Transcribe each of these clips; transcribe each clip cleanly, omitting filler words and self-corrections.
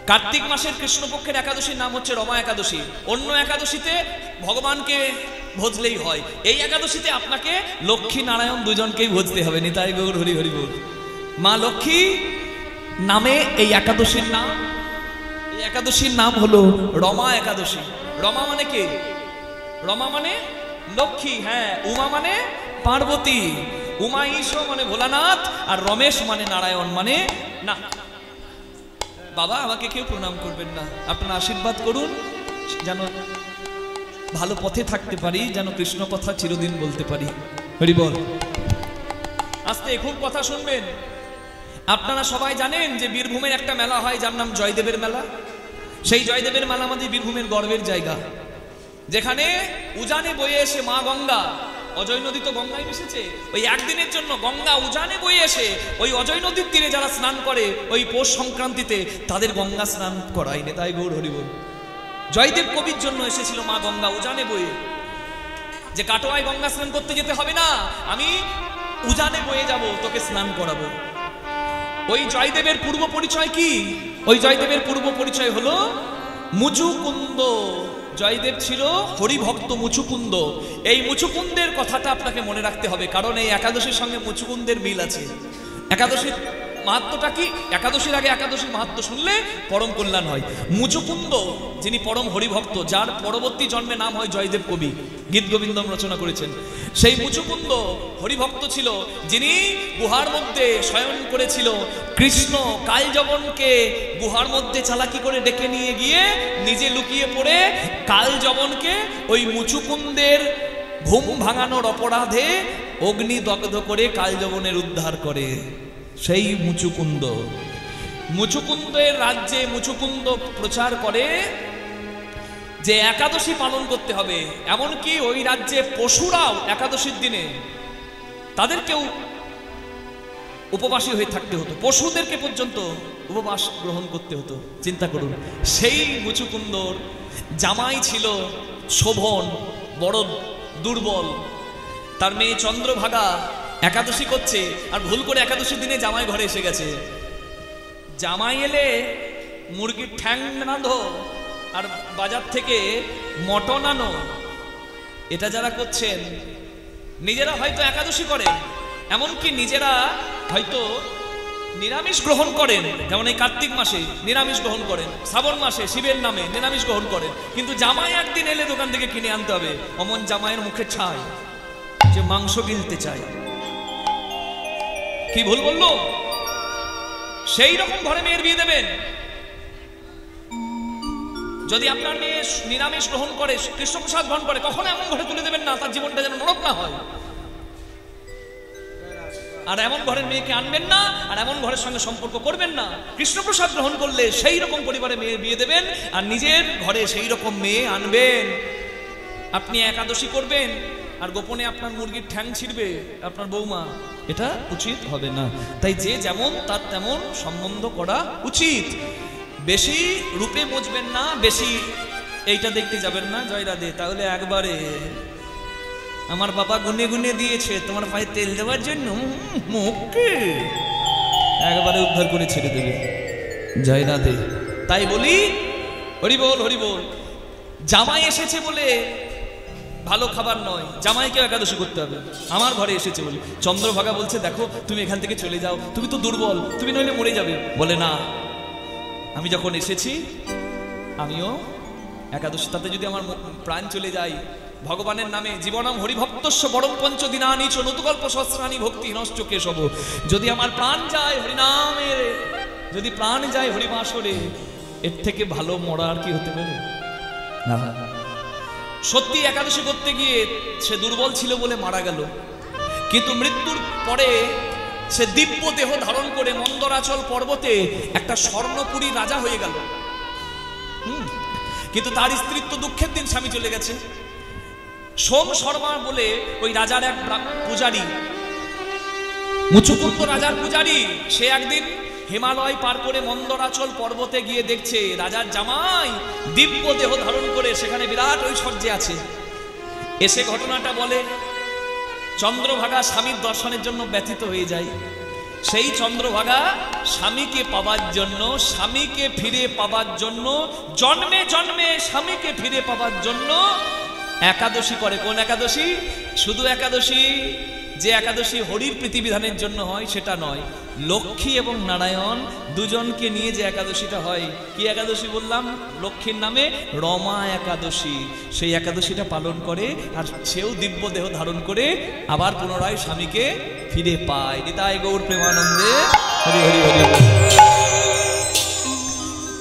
কার্তিক মাসের কৃষ্ণপক্ষের একাদশীর নাম হচ্ছে রমা একাদশী। অন্য একাদশীতে ভগবানকে ভজলেই হয়, এই একাদশীতে আপনাকে লক্ষ্মী নারায়ণ দুজনকেই ভজতে হবে। নিতাই গৌর হরি হরি বল। মা লক্ষ্মী নামে এই একাদশীর নাম, এই একাদশীর নাম হলো রমা একাদশী। রমা মানে কে? রমা মানে লক্ষ্মী, হ্যাঁ। উমা মানে পার্বতী, উমা ঈশ মানে ভোলানাথ, আর রমেশ মানে নারায়ণ মানে না। বাবা আমাকে কেউ প্রণাম করবেন না, আপনারা আশীর্বাদ করুন যেন ভালো পথে থাকতে পারি, যেন কৃষ্ণ কথা চিরদিন বলতে পারি। হরি বল। আস্তে খুব কথা শুনবেন। আপনারা সবাই জানেন যে বীরভূমের একটা মেলা হয় যার নাম জয়দেবের মেলা। সেই জয়দেবের মেলা আমাদের বীরভূমের গর্বের জায়গা, যেখানে উজানে বয়ে এসে মা গঙ্গা, অজয় নদী তো গঙ্গায় মিশেছে, ওই একদিনের জন্য গঙ্গা উজানে বয়ে এসে ওই অজয় নদীর তীরে যারা স্নান করে ওই পৌষ সংক্রান্তিতে তাদের গঙ্গা স্নান করায়। নেতাই গৌর হরি বল। জয়দেব কবির জন্য এসেছিল মা গঙ্গা উজানে বয়ে, যে কাটোয়ায় গঙ্গা স্নান করতে যেতে হবে না, আমি উজানে বয়ে যাব, তোকে স্নান করাবো। ওই জয়দেবের পূর্ব পরিচয় কি? ওই জয়দেবের পূর্ব পরিচয় হলো মুচুকুন্দ। জয়দেব ছিল হরিভক্ত মুচুকুন্দ। এই মুচুকুন্দের কথাটা আপনাকে মনে রাখতে হবে, কারণ এই একাদশীর সঙ্গে মুচুকুন্দের মিল আছে। একাদশীর মাহাত্ম্যটা কি? একাদশীর আগে একাদশীর মাহাত্ম্য শুনলে পরম কল্যাণ হয়। মুচুকুন্দ যিনি পরম হরিভক্ত, যার পরবর্তী জন্মে নাম হয় জয়দেব কবি, গীত গোবিন্দম রচনা করেছেন। সেই মুচুকুন্দ হরিভক্ত ছিল, যিনি গুহার মধ্যে শয়ন করেছিল। কৃষ্ণ কালযবনকে গুহার মধ্যে চালাকি করে ডেকে নিয়ে গিয়ে নিজে লুকিয়ে পড়ে কালযবনকে ওই মুচুকুন্দের ঘুম ভাঙানোর অপরাধে অগ্নিদগ্ধ করে কালযবনের উদ্ধার করে। সেই মুচুকুন্দ, মুচুকুন্দের রাজ্যে মুচুকুন্দ প্রচার করে যে একাদশী পালন করতে হবে। এমনকি ওই রাজ্যে পশুরাও একাদশীর দিনে তাদেরকেও উপবাসী হয়ে থাকতে হতো, পশুদেরকে পর্যন্ত উপবাস গ্রহণ করতে হতো। চিন্তা করুন, সেই মুচুকুন্দর জামাই ছিল শোভন, বড় দুর্বল। তার মেয়ে চন্দ্রভাগা একাদশী করছে, আর ভুল করে একাদশীর দিনে জামাই ঘরে এসে গেছে। জামাই এলে মুরগির ঠ্যাং রাঁধো আর বাজার থেকে মটন আনো। এটা যারা করছেন নিজেরা হয়তো একাদশী করেন, এমনকি নিজেরা হয়তো নিরামিষ গ্রহণ করেন, যেমন এই কার্তিক মাসে নিরামিষ গ্রহণ করেন, শ্রাবণ মাসে শিবের নামে নিরামিষ গ্রহণ করেন, কিন্তু জামাই একদিন এলে দোকান থেকে কিনে আনতে হবে। অমন জামাইয়ের মুখে ছাই যে মাংস গিলতে চায়। কি ভুল বললো? সেই রকম ঘরে মেয়ের বিয়ে দেবেন। যদি আপনার মেয়ে নিরামিষ গ্রহণ করে, কৃষ্ণপ্রসাদ গ্রহণ করে, কখনো এমন ঘরে তুলে দেবেন না তার জীবনটা যেন নরক না হয়। আর এমন ঘরের মেয়েকে আনবেন না, আর এমন ঘরের সঙ্গে সম্পর্ক করবেন না। কৃষ্ণপ্রসাদ গ্রহণ করলে সেই রকম পরিবারে মেয়ের বিয়ে দেবেন, আর নিজের ঘরে সেই রকম মেয়ে আনবেন। আপনি একাদশী করবেন আর গোপনে আপনার মুরগির ঠ্যাং ছিড়বে আপনার বৌমা, এটা উচিত হবে না। তাই যে যেমন তার তেমন সম্বন্ধ করা উচিত। বেশি রূপে বুঝবেন না, বেশি এইটা দেখতে যাবেন না জয় রাধে, তাহলে একবারে আমার বাবা গুনে গুনে দিয়েছে তোমার পায়ে তেল দেওয়ার জন্য, মুখকে একবারে উদ্ধার করে ছেড়ে দেবে। জয় রাধে। তাই বলি হরি বল হরি বল। জামাই এসেছে বলে ভালো খাবার নয়, জামাইকেও একাদশী করতে হবে। আমার ঘরে এসেছে বলে চন্দ্রভাগা বলছে দেখো তুমি এখান থেকে চলে যাও, তুমি তো দুর্বল, তুমি নইলে মরে যাবে। বলে না, আমি যখন এসেছি আমিও একাদশী, তাতে যদি আমার প্রাণ চলে যায় ভগবানের নামে, জীবনম হরিভক্তস্য বরং পঞ্চদিনানি চ নতুকল্প সহস্রাণি ভক্তি নশ্চ কেশব। যদি আমার প্রাণ যায় হরিনামের, যদি প্রাণ যায় হরিবাসরে, এর থেকে ভালো মরা আর কি হতে পারে? না। সত্যি একাদশী করতে গিয়ে সে দুর্বল ছিল বলে মারা গেল, কিন্তু মৃত্যুর পরে সে দিব্য দেহ ধারণ করে মন্দরাচল পর্বতে একটা স্বর্ণপুরী রাজা হয়ে গেল। কিন্তু তার স্ত্রীর তো দুঃখের দিন, স্বামী চলে গেছে। সোম শর্মা বলে ওই রাজার এক পূজারী, মুচুকুন্দ রাজার পূজারী, সে একদিন হিমালয় পার করে মন্দরাচল পর্বতে গিয়ে দেখছে রাজার জামাই দিব্য দেহ ধারণ করে সেখানে বিরাট ঐশ্বর্যে আছে। এসে ঘটনাটা বলে। চন্দ্রভাগা স্বামীর দর্শনের জন্য ব্যথিত হয়ে যায়। সেই চন্দ্রভাগা স্বামীকে পাবার জন্য, স্বামীকে ফিরে পাবার জন্য, জন্মে জন্মে স্বামীকে ফিরে পাবার জন্য একাদশী করে। কোন একাদশী? শুধু একাদশী যে একাদশী হরির প্রীতিবিধানের জন্য হয় সেটা নয়, লক্ষ্মী এবং নারায়ণ দুজনকে নিয়ে যে একাদশীটা হয়। কি একাদশী বললাম? লক্ষ্মীর নামে রমা একাদশী। সেই একাদশীটা পালন করে আর সেও দিব্য দেহ ধারণ করে আবার পুনরায় স্বামীকে ফিরে পায়। নিতাই গৌর প্রেমানন্দে হরি হরি হরি।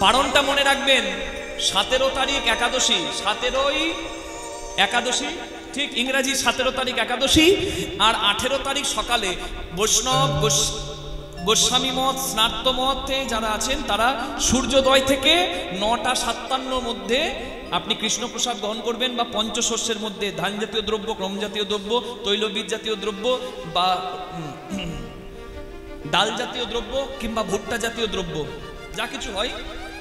পারণটা মনে রাখবেন, 17 তারিখ একাদশী, 17ই একাদশী, ঠিক ইংরাজি 17 তারিখ একাদশী, আর 18 তারিখ সকালে বৈষ্ণব গোস্বামী মত স্নাত্ম মতে যারা আছেন তারা সূর্যোদয় থেকে 9টা 57 মধ্যে আপনি কৃষ্ণপ্রসাদ গ্রহণ করবেন, বা পঞ্চশস্যের মধ্যে ধান জাতীয় দ্রব্য, ক্রম জাতীয় দ্রব্য, তৈলবীজ জাতীয় দ্রব্য বা ডাল জাতীয় দ্রব্য কিংবা ভুট্টা জাতীয় দ্রব্য যা কিছু হয়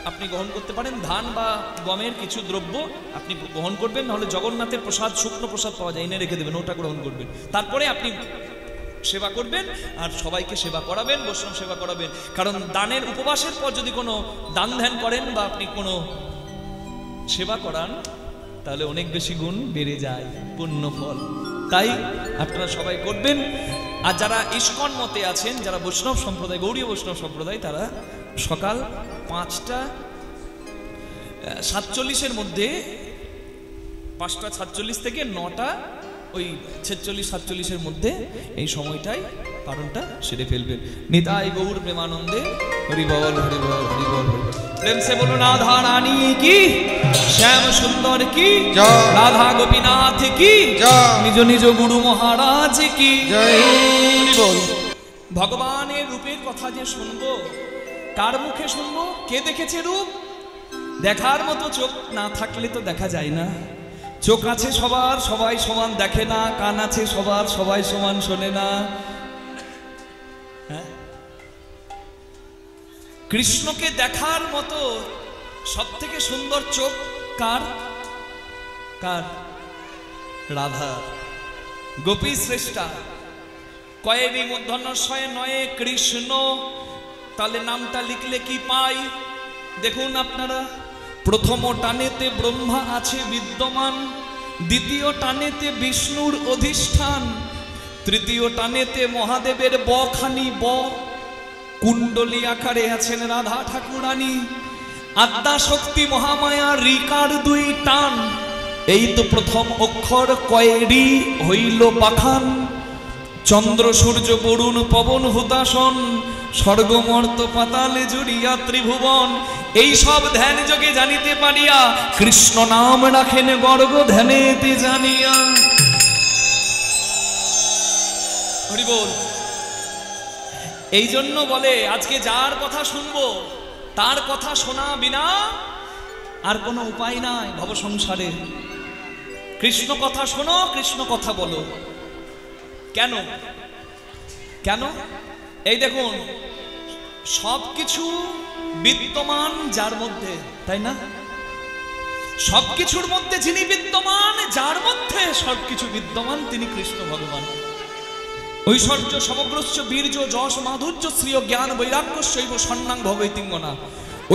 আপনি গ্রহণ করতে পারেন। ধান বা গমের কিছু দ্রব্য আপনি গ্রহণ করবেন, নাহলে জগন্নাথের প্রসাদ, শুকনো প্রসাদ পাওয়া যায়, এনে রেখে দেবেন, ওটা গ্রহণ করবেন। তারপরে আপনি সেবা করবেন আর সবাইকে সেবা করাবেন, বৈষ্ণব সেবা করাবেন। কারণ দানের উপবাসের পর যদি কোনো দান ধ্যান করেন বা আপনি কোনো সেবা করান তাহলে অনেক বেশি গুণ বেড়ে যায়, পুণ্য ফল। তাই আপনারা সবাই করবেন। আর যারা ইস্কন মতে আছেন, যারা বৈষ্ণব সম্প্রদায়, গৌড়ীয় বৈষ্ণব সম্প্রদায়, তারা সকাল 5টা 47 মধ্যে, 5টা 47 থেকে 9টা ওই 46 47 মধ্যে এই সময়টাই পারণটা সেরে ফেলবেন। নিতাই গৌর প্রেমানন্দে হরি বল হরি বল হরি বল। প্রেম সে বলুন রাধা রানী কি, শ্যাম সুন্দর কি, রাধা গোপীনাথ কি, নিজ নিজ গুরু মহারাজ কি জয়। হরি বল। ভগবানের রূপের কথা যে শুনবো, কার মুখে শুনবো? কে দেখেছে রূপ? দেখার মতো চোখ না থাকলে তো দেখা যায় না। চোখ আছে সবার, সবাই সমান দেখে না। কান আছে সবার, সবাই সমান শোনে না। হ্যাঁ, কৃষ্ণকে দেখার মতো সব থেকে সুন্দর চোখ কার? কার? রাধা। গোপী শ্রেষ্ঠা। কয়েবি মূর্ধন্যস্বয়ে নয়ে কৃষ্ণ, তাহলে নামটা লিখলে কি পাই? দেখুন আপনারা, প্রথম টানেতে ব্রহ্মা আছে বিদ্যমান, দ্বিতীয় টানেতে বিষ্ণুর অধিষ্ঠান, তৃতীয় টানেতে মহাদেবের বখানি ব, কুণ্ডলী আকারে আছেন রাধা ঠাকুরানী, আদ্যা শক্তি মহামায়া রিকার 2 টান। এই তো প্রথম অক্ষর কয়েরি হইল পাখান। চন্দ্র সূর্য বরুণ পবন হুতাসন, স্বর্গমর্ত পাতালে জুড়িয়া ত্রিভুবন। এই সব ধ্যান যোগে জানিতে পারিয়া, কৃষ্ণ নাম রাখেন গর্গ ধ্যানেতে জানিয়া। হরি বল। এই জন্য বলে আজকে যার কথা শুনবো তার কথা শোনা বিনা আর কোনো উপায় নাই ভব সংসারে। কৃষ্ণ কথা শোনো, কৃষ্ণ কথা বলো। কেন? কেন? এই দেখুন, সবকিছু বিদ্যমান যার মধ্যে, তাই না? সবকিছুর মধ্যে যিনি বিদ্যমান, যার মধ্যে সবকিছু বিদ্যমান, তিনি কৃষ্ণ ভগবান। ঐশ্বর্য সমগ্রস্য বীর্য যশ মাধুর্য শ্রীয় জ্ঞান বৈরাগ্য শৈব সন্ন্যাং ভবৈতিঙ্গনা।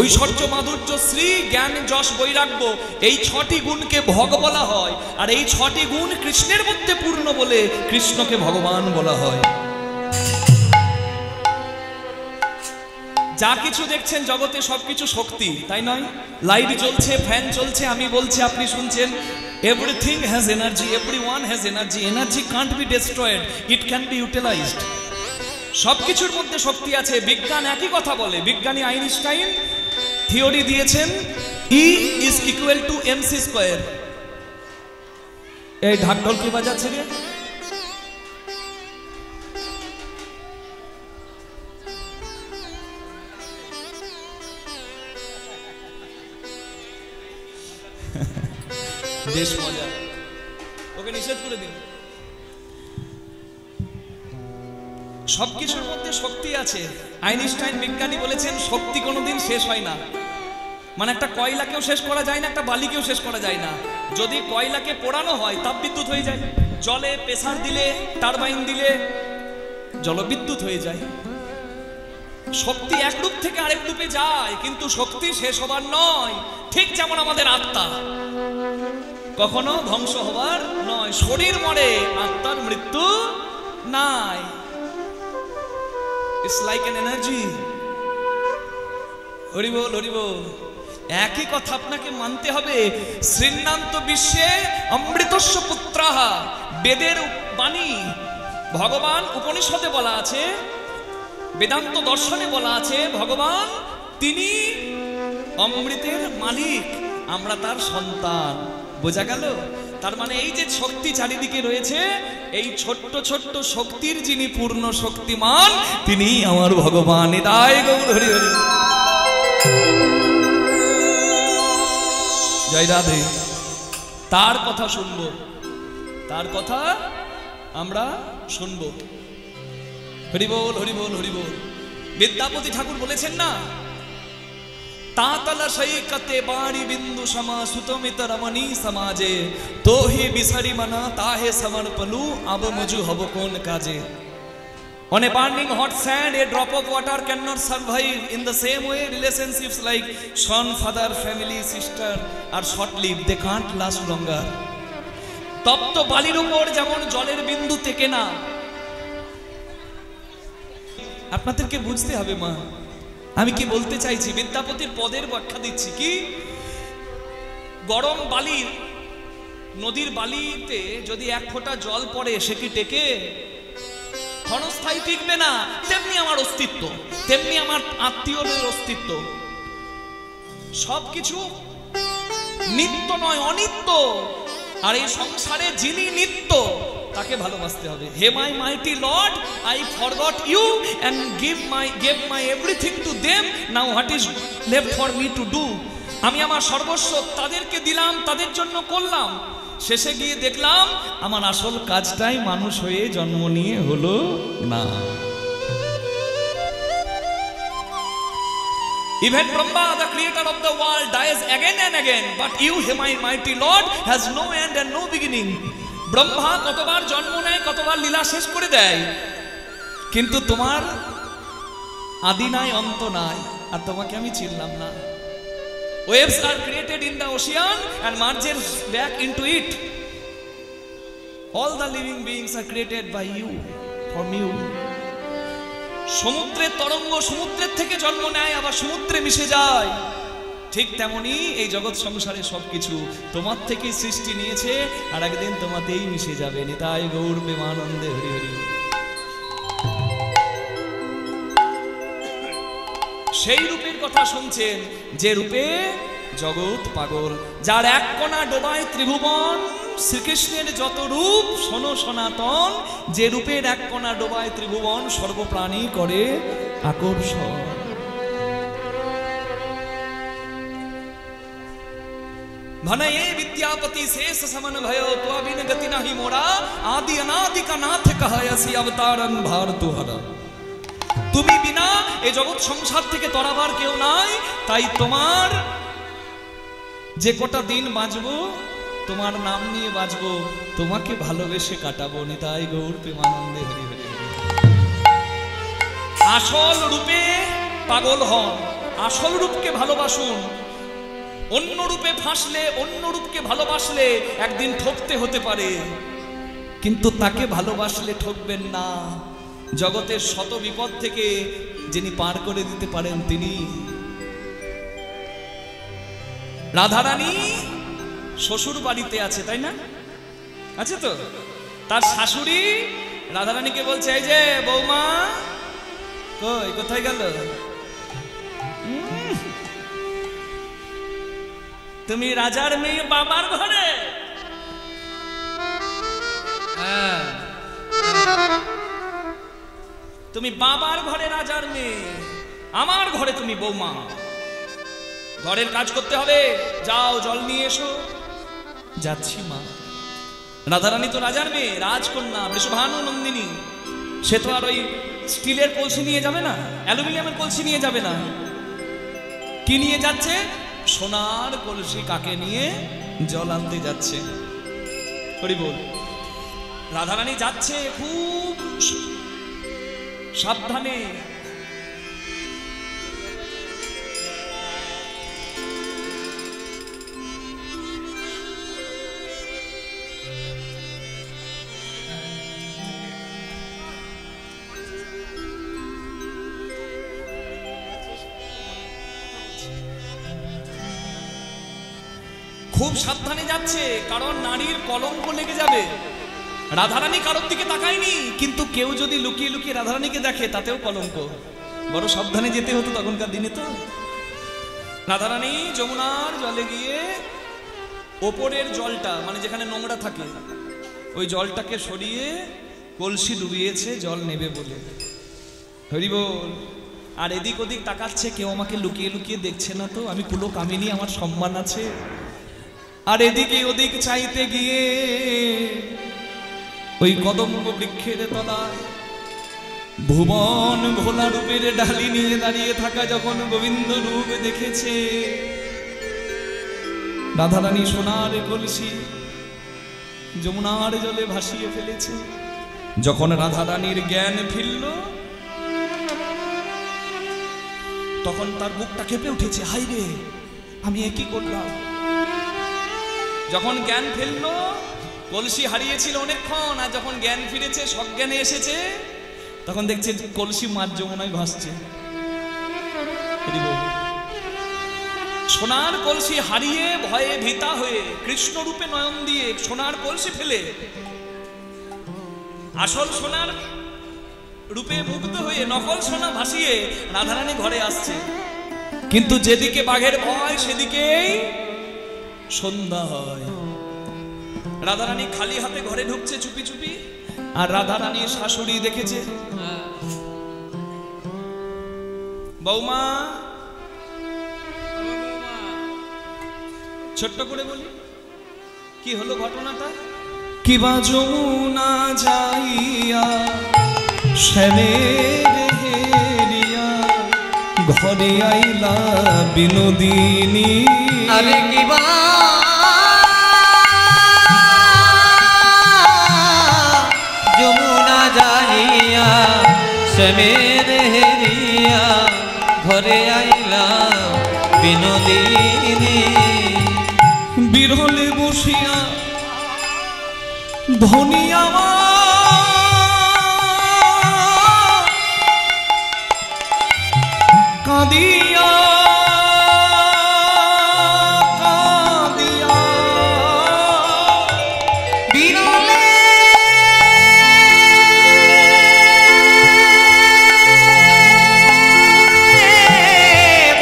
ঐশ্বর্য মাধুর্য শ্রী জ্ঞান যশ বৈরাগ্য, এই 6টি গুণকে ভগ বলা হয়। আর এই 6টি গুণ কৃষ্ণের মধ্যে পূর্ণ বলে কৃষ্ণকে ভগবান বলা হয়। যা কিছু দেখছেন জগতে সবকিছু শক্তি, তাই নয়? লাইট জ্বলছে, ফ্যান চলছে, আমি বলছি, আপনি শুনছেন। Everything has energy, everyone has energy. Energy can't be destroyed, it can be utilised. সবকিছুর মধ্যে শক্তি আছে। বিজ্ঞান একই কথা বলে। বিজ্ঞানী আইনস্টাইন থিওরি দিয়েছেন E is equal to mc²। এই ঢাকঢোল কি বাজাচ্ছে রে? বেশ মজা, ওকে নিষেধ করে দিন। সবকিছুর মধ্যে শক্তি আছে। আইনস্টাইন বিজ্ঞানী বলেছেন শক্তি কোনোদিন শেষ হয় না। মানে একটা কয়লাকেও শেষ করা যায় না, একটা বালিকেও শেষ করা যায় না। যদি কয়লাকে পোড়ানো হয় তাপবিদ্যুৎ হয়ে যায়, জলে প্রেসার দিলে, টারবাইন দিলে জলবিদ্যুৎ হয়ে যায়। শক্তি এক রূপ থেকে আরেক রূপে যায়, কিন্তু শক্তি শেষ হবার নয়। ঠিক যেমন আমাদের আত্মা কখনো ধ্বংস হবার নয়। শরীর মরে, আত্মার মৃত্যু নাই। It's like an energy. Hari বল, হরি বল। একই কথা আপনাকে মানতে হবে। শ্রীনান্ত বিশ্বে অমৃতস্য পুত্রাহ, বেদের বাণী, ভগবান উপনিষদে বলা আছে, বেদান্ত দর্শনে বলা আছে, ভগবান তিনি অমৃতের মালিক, আমরা তার সন্তান। বোঝা গেল? তার মানে এই যে শক্তি চারিদিকে রয়েছে, এই ছোট্ট ছোট্ট শক্তির যিনি পূর্ণ শক্তিমান, তিনি আমার ভগবান। নিতাই গৌর হরি হরি। জয় রাধে। তার কথা শুনবো, তার কথা আমরা শুনবো। হরি বল, হরি বল, হরি বল। বিদ্যাপতি ঠাকুর বলেছেন না, তাতলা সৈকতে বাড়ি বিন্দু সমা সুতমিত রমণী সমাজে, তোহে বিসারি মনা তাহে সমর্পলু, আব মুজু হব কোন কাজে। On a burning hot sand, a drop of water cannot survive. In the same way, relationships like son, father, family, sister are short-lived. They can't last longer. তপ্ত বালির উপর যেমন জলের বিন্দু থেকে না। আপনাদেরকে বুঝতে হবে মা, আমি কি বলতে চাইছি। বিদ্যাপতির পদের ব্যাখ্যা দিচ্ছি। কি গরম বালি, নদীর বালিতে যদি এক ফোঁটা জল পড়ে, সে কি টেকে? ক্ষণস্থায়ী টিকবে না। তেমনি আমার অস্তিত্ব, তেমনি আমার আত্মীয়দের অস্তিত্ব, সবকিছু নিত্য নয়, অনিত্য। আর এই সংসারে যিনি নিত্য, তাকে ভালোবাসতে হবে। হে my mighty Lord, I forgot you and gave my everything to them. Now what is left for me to do? আমি আমার সর্বস্ব তাদেরকে দিলাম, তাদের জন্য করলাম। শেষে গিয়ে দেখলাম আমার আসল কাজটাই মানুষ হয়ে জন্ম নিয়ে হলো না। Even Brahma, the creator of the world, dies again and again, but you, my mighty Lord, has no end and no beginning. Brahma কতবার জন্ম নেয়, কতবার লীলা শেষ করে দেয়, কিন্তু তোমার আদি নাই, অন্ত নাই, আর তোমাকে আমি চিনলাম না। Waves are created in the ocean and merges back into it. All the living beings are created by you, from you. সমুদ্রের তরঙ্গ সমুদ্রের থেকে জন্ম নেয়, আবার সমুদ্রে মিশে যায়। ঠিক তেমনি এই জগৎ সংসারে সবকিছু তোমার থেকে সৃষ্টি নিয়েছে, আর একদিন তোমাতেই মিশে যাবে। নিতাই গৌর প্রেমানন্দে হরি হরি। সেই রূপের কথা শুনছেন, যে রূপে জগৎ পাগল, যার এক কোণা ডোবায় ত্রিভুবন। শ্রীকৃষ্ণের যত রূপ শোনো সনাতন, যে রূপের এক কোণা ডোবায় ত্রিভুবন, সর্বপ্রাণী করে আকর্ষণ। ভনয়ে বিদ্যাপতি শেষ সমন भयो, তো বিন গতি নাহি মোরা, আদি অনাদি কা নাথ কহায়সি অবতারন ভার তুহরা। তুমি বিনা এই জগৎ সংসার থেকে তরাবার কেউ নাই, তাই তোমার যে কটা দিন বাঁচবো, তোমার নাম নিয়ে বাঁচবো, তোমাকে ভালোবেসে কাটাবো। নিতাই গৌর প্রেমানন্দে হরি হরি। আসল রূপে পাগল হন, আসল রূপকে ভালোবাসুন। অন্য রূপে ফাঁসলে, অন্য রূপকে ভালোবাসলে একদিন ঠকতে হতে পারে, কিন্তু তাকে ভালোবাসলে ঠকবেন না। জগতের শত বিপদ থেকে যিনি পার করে দিতে পারেন, তিনি। রাধারানী শ্বশুর বাড়িতে আছে, তাই না? আছে তো? তার শাশুড়ি রাধারানীকে বলছে, এই যে বৌমা, কই কোথায় গেল? তুমি রাজার মেয়ে বাবার ঘরে? হ্যাঁ, তুমি বাবার ঘরে রাজার মেয়ে, আমার ঘরে তুমি বৌমা। ঘরের কাজ করতে হবে, যাও জল নিয়ে এসো। যাচ্ছি মা। রাধারানী তো রাজার মেয়ে, রাজকন্যা, বৃষভানু নন্দিনী। সে তো আর ওই স্টিলের কলসি নিয়ে যাবে না, অ্যালুমিনিয়ামের কলসি নিয়ে যাবে না। কি নিয়ে যাচ্ছে? সোনার কলসি। কাকে নিয়ে? জল আনতে যাচ্ছে। হরি বল। রাধারানী যাচ্ছে খুব সাবধানে, খুব সাবধানে যাচ্ছে, কারণ নারীর কলঙ্ক লেগে যাবে। রাধারানী কারোর দিকে তাকায়নি, কিন্তু কেউ যদি লুকিয়ে লুকিয়ে রাধারানীকে দেখে তাতেও কলঙ্ক। বড় সাবধানে যেতে হতো তখনকার দিনে। তো রাধারানী যমুনার জলে গিয়ে ওপরের জলটা, মানে যেখানে নোংরা থাকে, ওই জলটাকে সরিয়ে কলসি ডুবিয়েছে জল নেবে বলে। হরি বল। আর এদিক ওদিক তাকাচ্ছে, কেউ আমাকে লুকিয়ে লুকিয়ে দেখছে না তো, আমি কুলো কামিনী, আমার সম্মান আছে। আর এদিকে ওদিক চাইতে গিয়ে ওই কদম্ব বৃক্ষের তলায় ভুবন ভোলা রূপের ডালি নিয়ে দাঁড়িয়ে থাকা যখন গোবিন্দ রূপ দেখেছে, রাধারানী সোনার কলসি যমুনার জলে ভাসিয়ে ফেলেছে। যখন রাধারানীর জ্ঞান ফিরল, তখন তার বুকটা কেঁপে উঠেছে, হাই রে, আমি এ কি করলাম। যখন জ্ঞান ফিরল, কলসি হারিয়েছিল অনেকক্ষণ, আর যখন জ্ঞান ফিরেছে, সজ্ঞানে এসেছে, তখন দেখছে কলসি মাঝ যমুনায় ভাসছে। সোনার কলসি হারিয়ে ভয়ে ভীতা হয়ে কৃষ্ণ রূপে নয়ন দিয়ে সোনার কলসি ফেলে আসল সোনার রূপে মুগ্ধ হয়ে নকল সোনা ভাসিয়ে রাধারানী ঘরে আসছে। কিন্তু যেদিকে বাঘের ভয় সেদিকেই সন্ধ্যা হয়। রাধারানী খালি হাতে ঘরে ঢুকছে চুপি চুপি, আর রাধারানীর শাশুড়ি দেখেছে। বৌমা, ছোট্ট করে বলি কি হলো ঘটনাটা। কিবা যমুনা যাইয়া শ্যামের হেরিয়া ঘরে আইলা বিনোদিনী। আরে কিবা যমুনা যাইয়া শ্যামের হেরিয়া ঘরে আইলা বিনোদিনী। বিরলে বসিয়া ধনিয়া কাঁদিয়া কাঁদিয়া বিরলে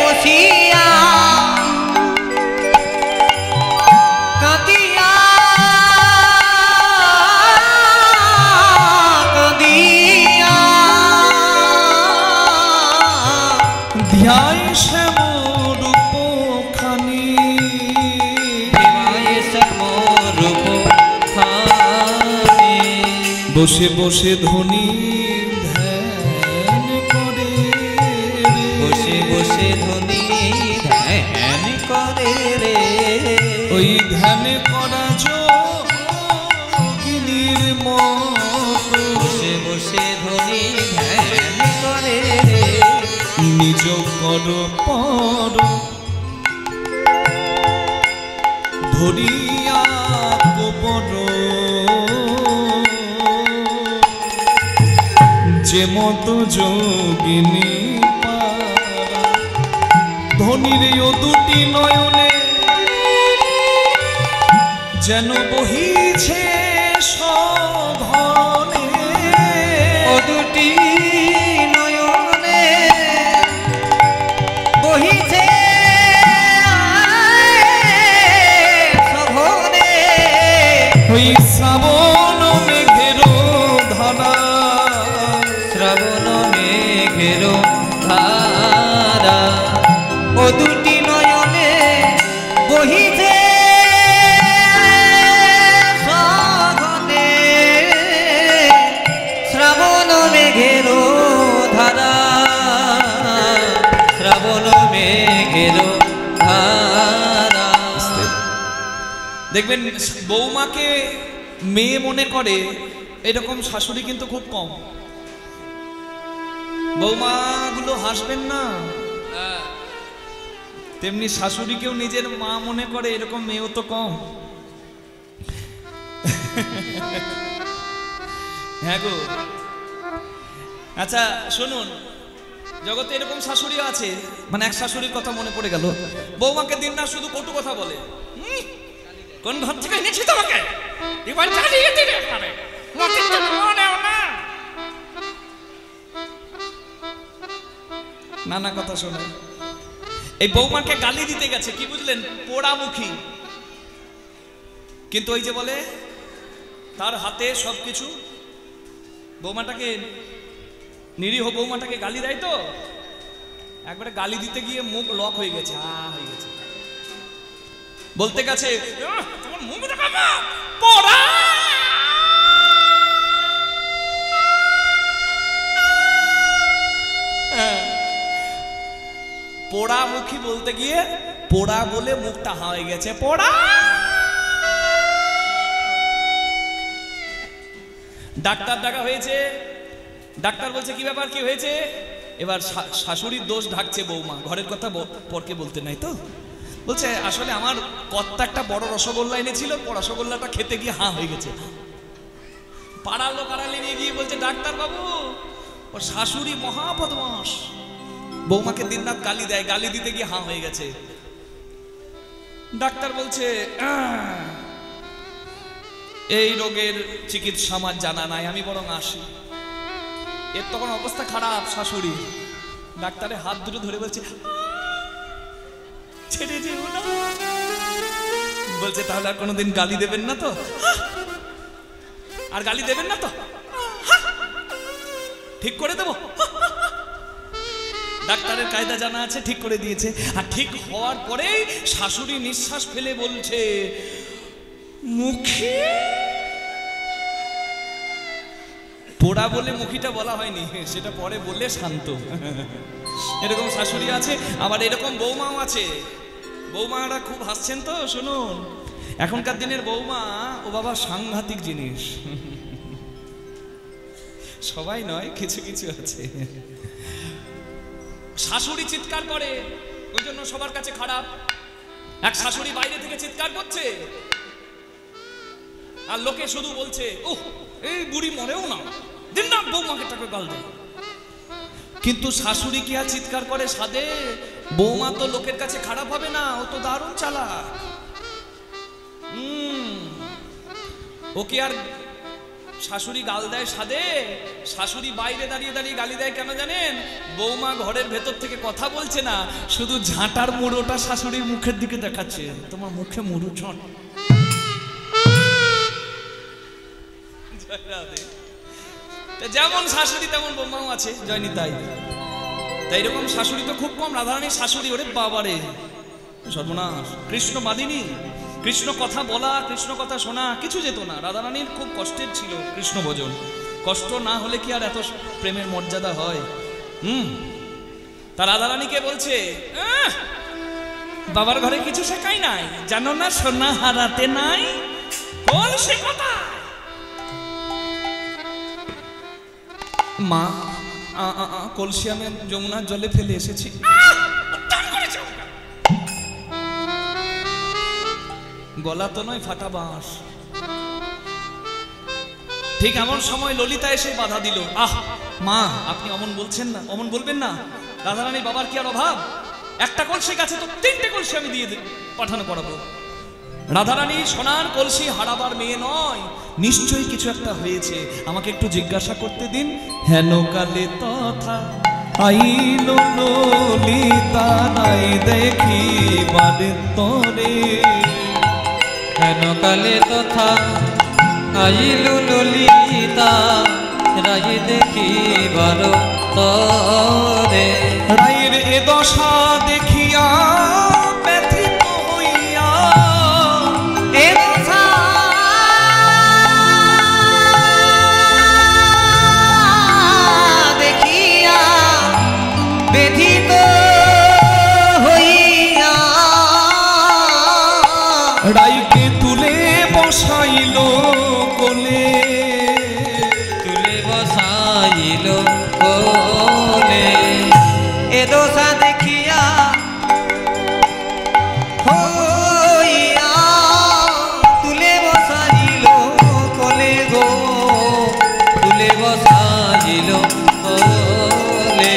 বসিয়া কাঁদিয়া কাঁদিয়া ধ্যায় শ্যামরূপখানি ধ্যায় শ্যামরূপখানি। বসে বসে ধনী ধ্যান করে, বসে বসে ধনী ধ্যান করে রে। ওই ধ্যান করা যোগিনীর মতো বসে বসে ধনী ধ্যান করে রে। নিজ কর পর ধরিয়া কবর, যে মতো যোগিনী পারা ধনীর ও দুটি নয়নে যেন বহিছে সঘনে। ও দুটি নয়নে বহিছে সঘনে। ওই শ্রাবণ মেঘের ধারা, শ্রাবণ মেঘের ধারা। ও দুটি নয়নে বহিছে সঘনে। শ্রাবণ মেঘের ধারা, শ্রাবণ মেঘের ধারা। দেখবেন বৌমাকে মেয়ে মনে করে এরকম শাশুড়ি কিন্তু খুব কম। বৌমাগুলো হাসবেন না, তেমনি শাশুড়িকেও নিজের মা মনে করে এরকম মেয়েও তো কম। হ্যাঁ গো। আচ্ছা শুনুন, জগতে এরকম শাশুড়ি আছে, মানে এক শাশুড়ির কথা মনে পড়ে গেল। বৌমাকে দিন না শুধু কটু কথা বলে। কোন ঘর থেকে এনেছি তোমাকে, এবার চালিয়ে দিলে পারে, মতির জন্য মনেও না। নানা কথা শোনায়। এই বৌমাকে গালি দিতে গেছে, কি বুঝলেন, পোড়ামুখী। কিন্তু ওই যে বলে তার হাতে সবকিছু। বৌমাটাকে, নিরীহ বৌমাটাকে গালি দেয় তো, একবারে গালি দিতে গিয়ে মুখ লক হয়ে গেছে, হয়ে গেছে। বলতে গেছে তোমার মুখ দেখাবো পোড়া। পোড়ামুখী বলতে গিয়ে পোড়া বলে মুখটা হয়ে গেছে পোড়া। ডাক্তার ডাকা হয়েছে, ডাক্তার বলছে কি ব্যাপার, কি হয়েছে? এবার শাশুড়ির দোষ ঢাকছে বৌমা, ঘরের কথা পরকে বলতে নাই তো। বলছে আসলে আমার কর্তা একটা বড় রসগোল্লা এনেছিল, রসগোল্লাটা খেতে গিয়ে হয়ে গেছে। পাড়ার লোক আড়ালে নিয়ে গিয়ে বলছে ডাক্তার বাবু, ওর শাশুড়ি মহা বদমাশ, বৌমাকে দিন রাত গালি দেয়, গালি দিতে গিয়ে হয়ে গেছে। ডাক্তার বলছে এই রোগের চিকিৎসা আমার জানা নাই, আমি বরং আসি। এর তখন অবস্থা খারাপ শাশুড়ি। ডাক্তারের হাত দুটো ধরে বলছে ছেড়ে যেও না। বলছে তাহলে আর কোনোদিন গালি দেবেন না তো? আর গালি দেবেন না তো? ঠিক করে দেবো। ডাক্তারের কায়দা জানা আছে, ঠিক করে দিয়েছে। আর ঠিক হওয়ার পরেই শাশুড়ি নিঃশ্বাস ফেলে বলছে মুখে। পোড়া বলে মুখিটা বলা হয়নি, সেটা পরে বললে শান্ত। এরকম শাশুড়ি আছে, আবার এরকম বৌমাও আছে। বৌমারা খুব হাসছেন তো, শুনুন। এখনকার দিনের বৌমা ও বাবা সাংঘাতিক জিনিস। সবাই নয়, কিছু কিছু আছে। শাশুড়ি চিৎকার করে, ওই জন্য সবার কাছে খারাপ। এক শাশুড়ি বাইরে থেকে চিৎকার করছে, আর লোকে শুধু বলছে ওহ এই বুড়ি মরেও না, দিন না বৌমাকে টাকা গাল দেয়। কিন্তু শাশুড়ি কি আর চিৎকার করে সাদে? বৌমা তো লোকের কাছে খারাপ হবে না, ও তো দারুণ চালাক। ও কি আর শাশুড়ি গাল দেয় সাদে? শাশুড়ি বাইরে দাঁড়িয়ে দাঁড়িয়ে গালি দেয় কেন জানেন? বৌমা ঘরের ভেতর থেকে কথা বলছে না, শুধু ঝাঁটার মুড়োটা শাশুড়ির মুখের দিকে দেখাচ্ছে, তোমার মুখে মুড়ো ঝট। যেমন শাশুড়ি তেমন বৌমাও আছে, জয়নি তাই। তাই এরকম শাশুড়ি তো খুব কম। রাধারানীর শাশুড়ি, ওরে বাবারে সর্বনাশ। কৃষ্ণ বাদিনী, কৃষ্ণ কথা বলা, কৃষ্ণ কথা শোনা কিছু যেত না। রাধারানীর খুব কষ্টের ছিল কৃষ্ণ ভজন। কষ্ট না হলে কি আর এত প্রেমের মর্যাদা হয়? তা রাধারানীকে বলছে বাবার ঘরে কিছু শেখাই নাই, জানো না সোনা হারাতে নাই। বল সে কথা মা, কলসি আমি যমুনার জলে ফেলে এসেছি। গলা তো নয়, ফাটা বাঁশ। ঠিক এমন সময় ললিতা এসে বাধা দিল। মা আপনি অমন বলছেন না, অমন বলবেন না। রাধারানীর বাবার কি আর অভাব? একটা কলসি গাছে তো 3টে কলসি আমি দিয়ে পাঠানো করাবো। রাধারানী সোনার কলসি হারাবার মেয়ে নয়, নিশ্চয়ই কিছু একটা হয়েছে। আমাকে একটু জিজ্ঞাসা করতে দিন। হেন কালে তথা আইল ললিতা নাই দেখি বাদে তোরে। হেন কালে তথা আইল ললিতা রাই দেখিবার তরে। রায়ের এ দশা দেখিয়া ব্যথিত হইয়া, এ দশা দেখিয়া ব্যথিত হইয়া রাইকে তুলে বসাইল কোলে। তুলে বসাইল কোলে। এ দশা দেখিয়া হইয়া তুলে বসাইল কোলে গো, তুলে বসাইল কোলে।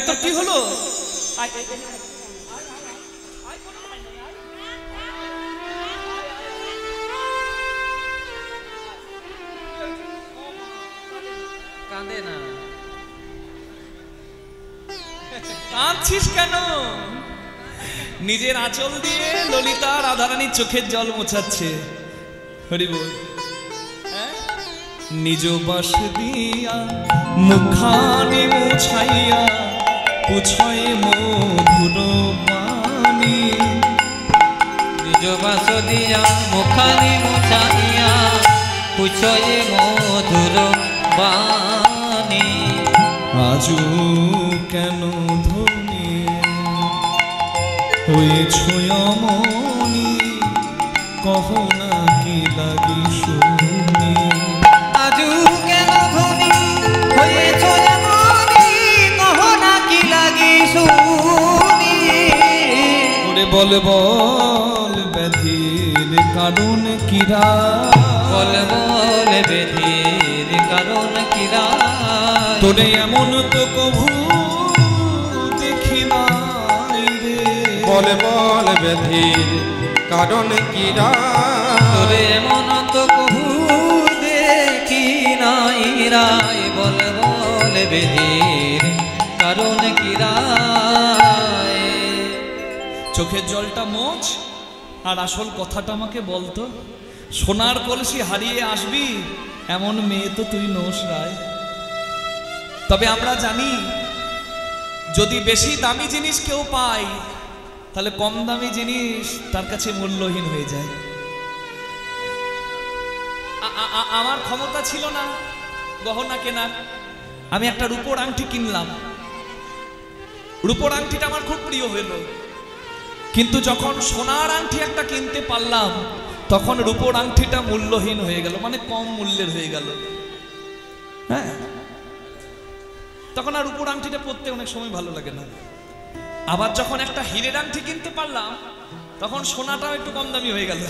তোর কি হলো? কাঁদে না, কাঁদছিস কেন? নিজের আঁচল দিয়ে ললিতা রাধারানীর চোখের জল মোছাচ্ছে। হরি বল। নিজ বাস দিয়া মুখানি মুছাইয়া পুছয় মধুর বাণী। নিজ বাস দিয়া মুখানি মুছাইয়া পুছয় মধুর বাণী। আজু কেন ধনী হয়েছ অমনি, কহ না কি লাগি শুনি। আজু কেন ধনী হয়েছ এমনি, কহ না কি লাগি শুনি। ওরে বল বল ব্যাধির কারণ কিরা, বল বল ব্যাধির কারণ কিরা। তোরে এমন তো কভু দেখি নাই রে। বল বল ব্যাধির কারণ কিরা। তোরে এমন তো কহু দেখি নাই রায়। বল বল ব্যাধির কারণ কিরা। চোখের জলটা মোছ আর আসল কথাটা আমাকে বলতো। সোনার কলসি হারিয়ে আসবি এমন মেয়ে তো তুই নোস রায়। তবে আমরা জানি যদি বেশি দামি জিনিস কেউ পায় তাহলে কম দামি জিনিস তার কাছে মূল্যহীন হয়ে যায়। আমার ক্ষমতা ছিল না গহনা কেনার, আমি একটা রূপোর আংটি কিনলাম। রূপোর আংটিটা আমার খুব প্রিয় হলো, কিন্তু যখন সোনার আংটি একটা কিনতে পারলাম তখন রূপোর আংটিটা মূল্যহীন হয়ে গেল, মানে কম মূল্যের হয়ে গেল। হ্যাঁ, তখন আর রূপোর আংটিটা পরতে অনেক সময় ভালো লাগে না। আবার যখন একটা হীরের আংটি কিনতে পারলাম তখন সোনাটাও একটু কম দামি হয়ে গেল,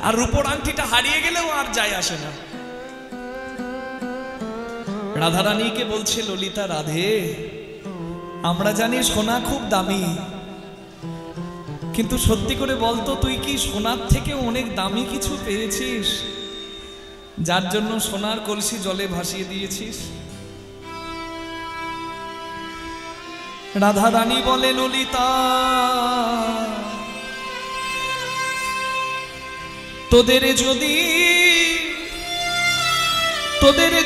আর রূপোর আংটিটা হারিয়ে গেলেও আর যায় আসে না। রাধারানীকে বলছে ললিতা, রাধে আমরা জানি সোনা খুব দামি, কিন্তু সত্যি করে বলতো তুই কি সোনার থেকে অনেক দামি কিছু পেয়েছিস যার জন্য সোনার কলসি জলে ভাসিয়ে দিয়েছিস? রাধারানী বলে, ললিতা তোদের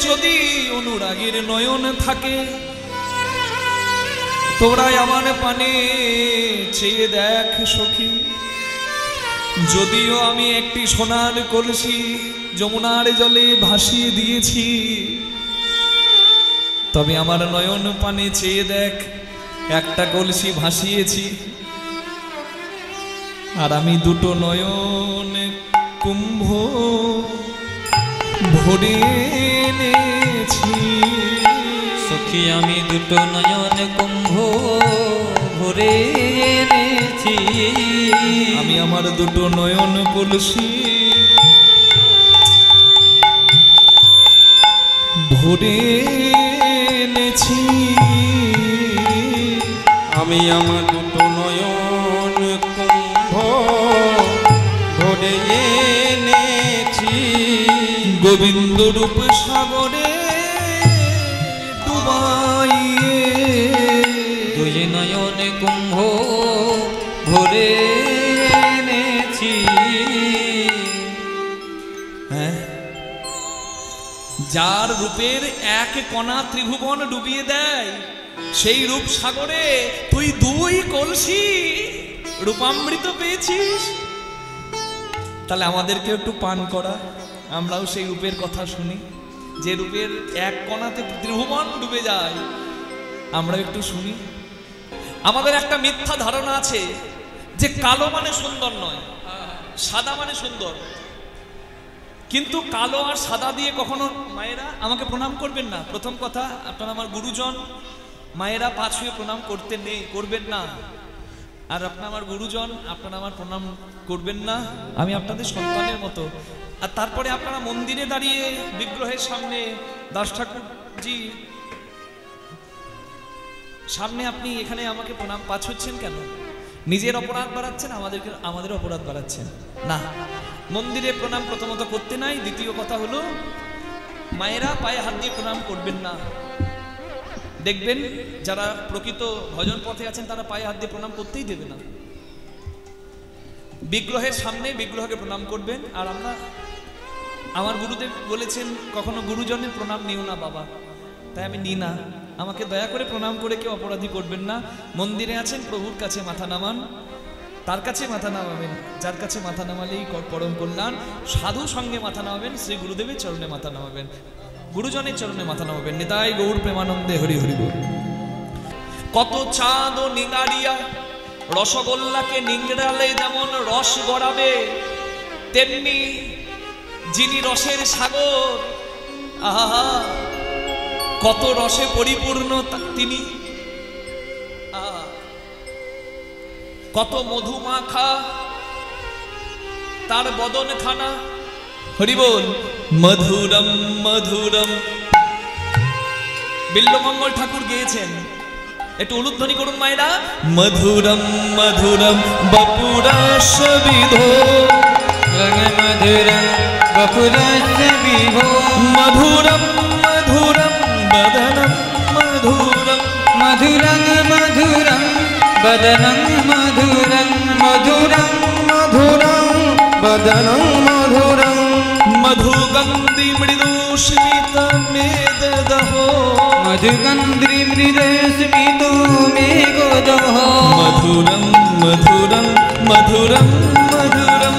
যদি অনুরাগের নয়ন থাকে তোরাই আমার পানে চেয়ে দেখ সখী। যদিও আমি একটি সোনার কলসি যমুনার জলে ভাসিয়ে দিয়েছি, তবে আমার নয়ন পানে চেয়ে দেখ একটা কলসি ভাসিয়েছি, আর আমি দুটো নয়ন কুম্ভ ভরে এনেছি। সখী আমি দুটো নয়ন কুম্ভ ভরে এনেছি। আমি আমার দুটো নয়ন কলসি ভরে এনেছি। আমি আমার দুটো নয়ন কুম্ভ ভরে এনেছি। গোবিন্দ রূপ সাগরে ডুবাইয়ে দুই নয়ন কুম্ভ ভরে এনেছি। হ্যাঁ, যার রূপের এক কণা ত্রিভুবন ডুবিয়ে দেয় সেই রূপ সাগরে তুই দুই কলসি রূপামৃত পেয়েছিস। তাহলে আমাদেরকে একটু পান করা, আমরাও সেই রূপের কথা শুনি। যে রূপের এক কণাতে ত্রিভুবন ডুবে যায় আমরা একটু শুনি। আমাদের একটা মিথ্যা ধারণা আছে যে কালো মানে সুন্দর নয়, সাদা মানে সুন্দর। কিন্তু কালো আর সাদা দিয়ে কখনো, মায়েরা আমাকে প্রণাম করবেন না, প্রথম কথা আপনারা আমার গুরুজন, মায়েরা পা ছুঁয়ে প্রণাম করবেন না। আর আপনারা আমার গুরুজন, আপনারা আমার প্রণাম করবেন না, আমি আপনাদের সন্তানের মতো। আর তারপরে আপনারা মন্দিরে দাঁড়িয়ে বিগ্রহের সামনে দাস ঠাকুরজি সামনে আপনি এখানে আমাকে প্রণাম পাঠ হচ্ছেন কেন? নিজের অপরাধ বাড়াচ্ছেন, আমাদের অপরাধ বাড়াচ্ছেন না। মন্দিরে প্রণাম প্রথমত করতে নাই। দ্বিতীয় কথা হলো মায়েরা পায়ে হাত দিয়ে প্রণাম করবেন না। দেখবেন যারা প্রকৃত ভজন পথে আছেন তারা পায়ে হাত দিয়ে প্রণাম করতেই দেবে না। বিগ্রহের সামনে বিগ্রহকে প্রণাম করবেন। আর আমার গুরুদেব বলেছেন কখনো গুরুজনের প্রণাম নিও না বাবা, তাই আমি নিই না। আমাকে দয়া করে প্রণাম করে কেউ অপরাধী করবেন না। মন্দিরে আছেন, প্রভুর কাছে মাথা নামান, তার কাছে মাথা নামাবেন, যার কাছে মাথা নামালেই পরম কল্যাণ। সাধু সঙ্গে মাথা নামাবেন, শ্রী গুরুদেবের চরণে মাথা নামাবেন, গুরুজনের চরণে মাথা নামাবেন। নিতাই গৌর প্রেমানন্দে হরি হরি বল। কত চাঁদ ও নিগাড়িয়া রসগোল্লাকে নিংড়ালে যেমন রস গড়াবে, তেমনি যিনি রসের সাগর, আহা কত রসে পরিপূর্ণ তিনি, কত মধুমাখা তার বদন খানা। হরি বল। মধুরম মধুরম বিল্লমঙ্গল ঠাকুর গেয়েছেন, একটু উলুধ্বনি করুন মায়েরা। মধুরম মধুরম বপুরস বিধো, মধুরম বপুরস বিভো, মধুরম মধুরম বদনম মধুরম, মধুরং মধুরং বদনং মধুরং, মধুরং মধুরং বদনং মধুরং, মধুগন্ধি মৃদু স্মিত মেদদহো, মধুগন্ধ্রি মৃদস্মিতো মেঘদহ, মধুরম মধুরম মধুরম মধুরম,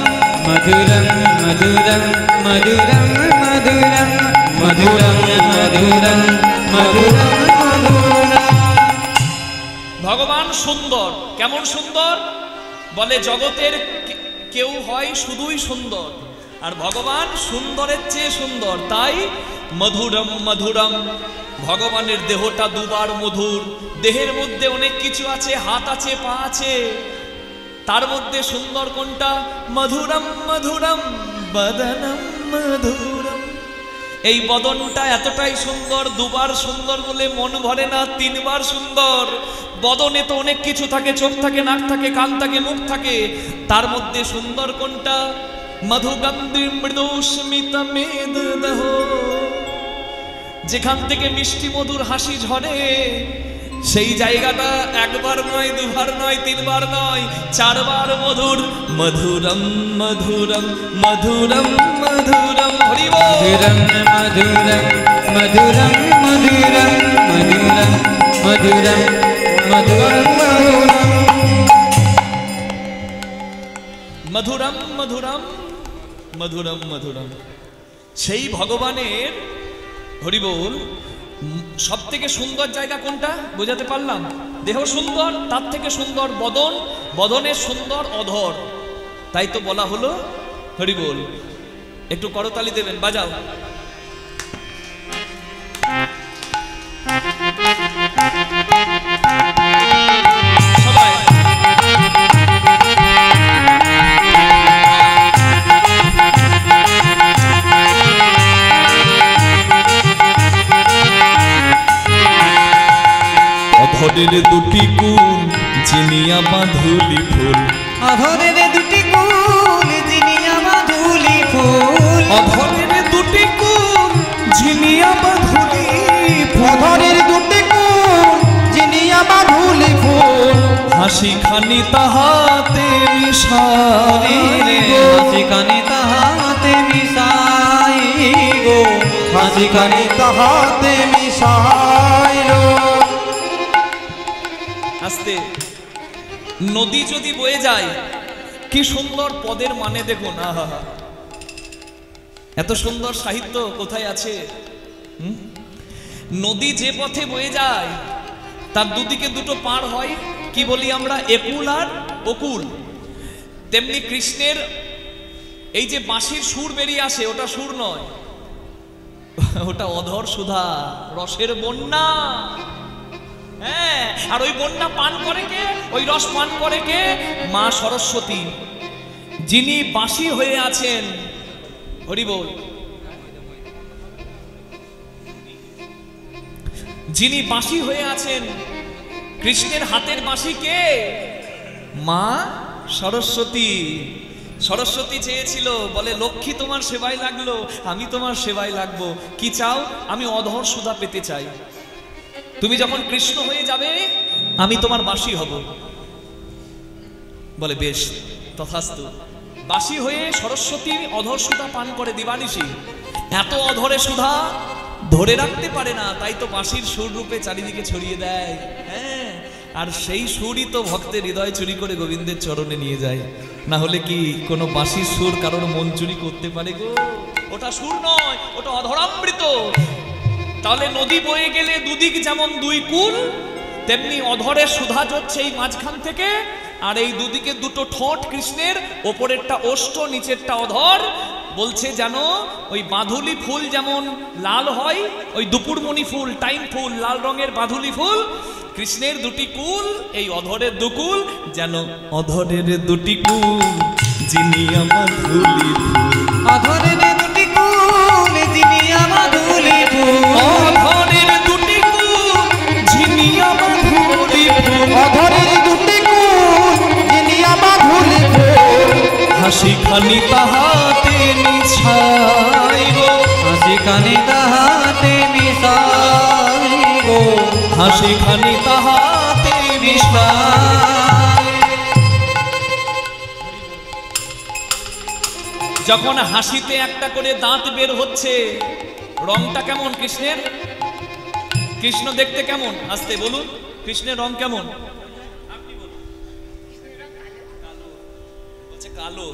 মধুরং মধুরং মধুরং মধুরং, মধুরং মধুরং মধুরং মধুরং। ভগবান সুন্দর। কেমন সুন্দর? বলে জগতের কেউ হয় শুধুই সুন্দর, আর ভগবান সুন্দরের চেয়ে সুন্দর। তাই মধুরম মধুরম। ভগবানের দেহটা দুবার মধুর। দেহের মধ্যে অনেক কিছু আছে, হাত আছে, পা আছে, তার মধ্যে সুন্দর কোনটা? মধুরম মধুরম বদনম মধুরম। এই বদনটা এতটাই সুন্দর, দুবার সুন্দর বলে মন ভরে না, তিনবার সুন্দর। বদনে তো অনেক কিছু থাকে, চোখ থাকে, নাক থাকে, কান থাকে, মুখ থাকে, তার মধ্যে সুন্দর কোনটা? মধুগন্ধি মৃদু স্মিত মেদদহ। যেখান থেকে মিষ্টি মধুর হাসি ঝরে, সেই জায়গাটা একবার নয়, দুবার নয়, তিনবার নয়, চারবার মধুর। মধুরম মধুরম মধুরম মধুরম। হরি বল। মধুরং মধুরং মধুরং মধুরং মধুরং মধুরং মধুরং মধুরম মধুরম মধুরম মধুরম। সেই ভগবানের, হরি বল, সব থেকে সুন্দর জায়গা কোনটা বোঝাতে পারলাম? দেহ সুন্দর, তার থেকে সুন্দর বদন, বদনের সুন্দর অধর। তাই তো বলা হলো, হরি বল। একটু করতালি দেবেন, বাজাও। সবাই অধরের দুটি কুল চিনিয়া বাঁধুলি ফুল, অধরের দুটি কুল জিনিয়া বাঁধুলি ফুল, অধরের দুটি কুল ঝিনিয়া বাঁধুলি ফুল, অধরের দুটি কুল জিনিয়া বাঁধুলি ফুল, হাসি খানি তাহাতে মিশাই গো, হাসি খানি তাহাতে মিশাই গো, হাসি খানি তাহাতে মিশাই গো। আস্তে। নদী যদি বয়ে যায়, কি সুন্দর পদের মানে দেখুন। আহা, এত সুন্দর সাহিত্য কোথায় আছে? নদী যে পথে বয়ে যায় তার দুদিকে দুটো পার হয়, কি বলি আমরা? একুল আর অকুল। তেমনি কৃষ্ণের এই যে বাঁশির সুর বেরিয়ে আসে, ওটা সুর নয়, ওটা অধর সুধা, রসের বন্যা। হ্যাঁ, আর ওই বন্যা পান করে কে? ওই রস পান করে কে? মা সরস্বতী, যিনি বাঁশি হয়ে আছেন। হরি বল। যিনি বাঁশি হয়ে আছেন, কৃষ্ণের হাতের বাঁশি কে? মা সরস্বতী। সরস্বতী চেয়েছিল, বলে লক্ষ্মী তোমার সেবায় লাগলো, আমি তোমার সেবায় লাগবো। কি চাও? আমি অধর সুধা পেতে চাই। তুমি যখন কৃষ্ণ হয়ে যাবে আমি তোমার বাঁশি হব। বলে বেশ, তথাস্তু। বাঁশি হয়ে সরস্বতী অধর সুধা পান করে দিবানিশি। এত অধরে সুধা ধরে রাখতে পারে না, তাই তো বাঁশির সুর রূপে চারিদিকে ছড়িয়ে দেয়। হ্যাঁ, আর সেই সুরই তো ভক্তের হৃদয় চুরি করে গোবিন্দের চরণে নিয়ে যায়। না হলে কি কোনো বাঁশির সুর কারোর মন চুরি করতে পারে গো? ওটা সুর নয়, ওটা অধরামৃত। তাহলে নদী বয়ে গেলে দুদিক যেমন দুই কুল, তেমনি অধরের সুধা যাচ্ছে এই মাঝখান থেকে। আর এই দুদিকে দুটো ঠোঁট কৃষ্ণের, ওপরেরটা ওষ্ঠ, নিচেরটা অধর। বলছে যেন ওই বাঁধুলি ফুল যেমন লাল হয়, ওই দুপুরমণি ফুল, টাইম ফুল, লাল রঙের বাঁধুলি ফুল, কৃষ্ণের দুটি কুল, এই অধরের দুকুল, যেন অধরের দুটি কুল যিনি আমার ধুলি ফুল। অধরের দুটি কুল যিনি আমার ধুলি ফুল। অধরের দুটি কুল যিনি আমার ধুলি ফুল। অধরের দুটি কুল যিনি আমার ধুলি ফুল। হাসি খানি তাহাতে মিশাই গো, হাসি খানি তাহাতে মিশাই গো, হাসি খানি তাহাতে মিশাই। যখন হাসিতে একটা করে দাঁত বের হচ্ছে, রংটা কেমন কৃষ্ণের? কৃষ্ণ দেখতে কেমন? আসতে বলুন, কৃষ্ণের রং কেমন? কালো।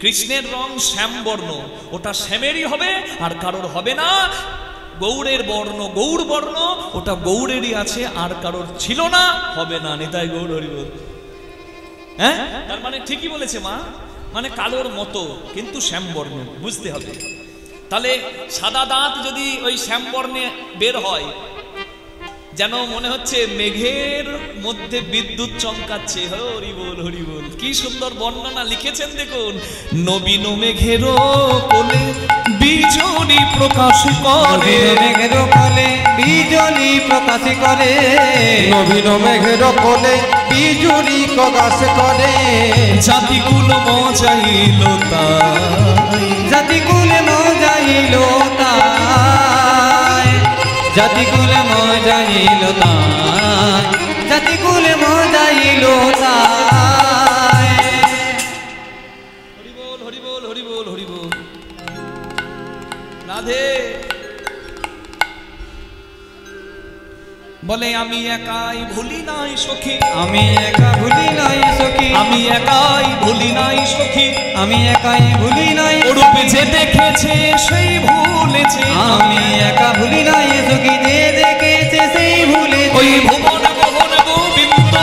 কৃষ্ণের রং শ্যামবর্ণ, ওটা শ্যামেরই হবে, আর কারোর হবে না। গৌড়ের বর্ণ, গৌড় বর্ণ, ওটা গৌড়েরই আছে, আর কারোর ছিল না, হবে না। নিতাই গৌড় হরি বল। হ্যাঁ, তার মানে ঠিকই বলেছে মা, মানে কালোর মতো কিন্তু শ্যামবর্ণ, বুঝতে হবে। তাহলে সাদা দাঁত যদি ওই শ্যামবর্ণে বের হয়, যেন মনে হচ্ছে মেঘের মধ্যে বিদ্যুৎ চমকাচ্ছে। হরি বল, হরি বল। কি সুন্দর বর্ণনা লিখেছেন দেখুন। নবীন মেঘের কোলে বিজলি প্রকাশ করে, মেঘের কোলে বিজলি প্রকাশ করে, নবীন মেঘের কোলে বিজুলি প্রকাশ করে। জাতিকুল মজাইল তাই, জাতিকুল মজাইল তাই, জাতিকুল মজাইল তাই, জাতিকুল মজাইল তাই। হরি বল, হরি বল, হরি বল, হরি বল। রাধে বলে আমি একাই ভুলি নাই সখী, আমি একা ভুলি নাই সখী, আমি একাই ভুলি নাই সখী, আমি একাই ভুলি নাই ওরূপে যে দেখেছে সেই ভুলেছে। আমি একা ভুলি নাই সখী, যে দেখেছে সেই ভুলেছে। ওই ভুবন মোহন গোবিন্দ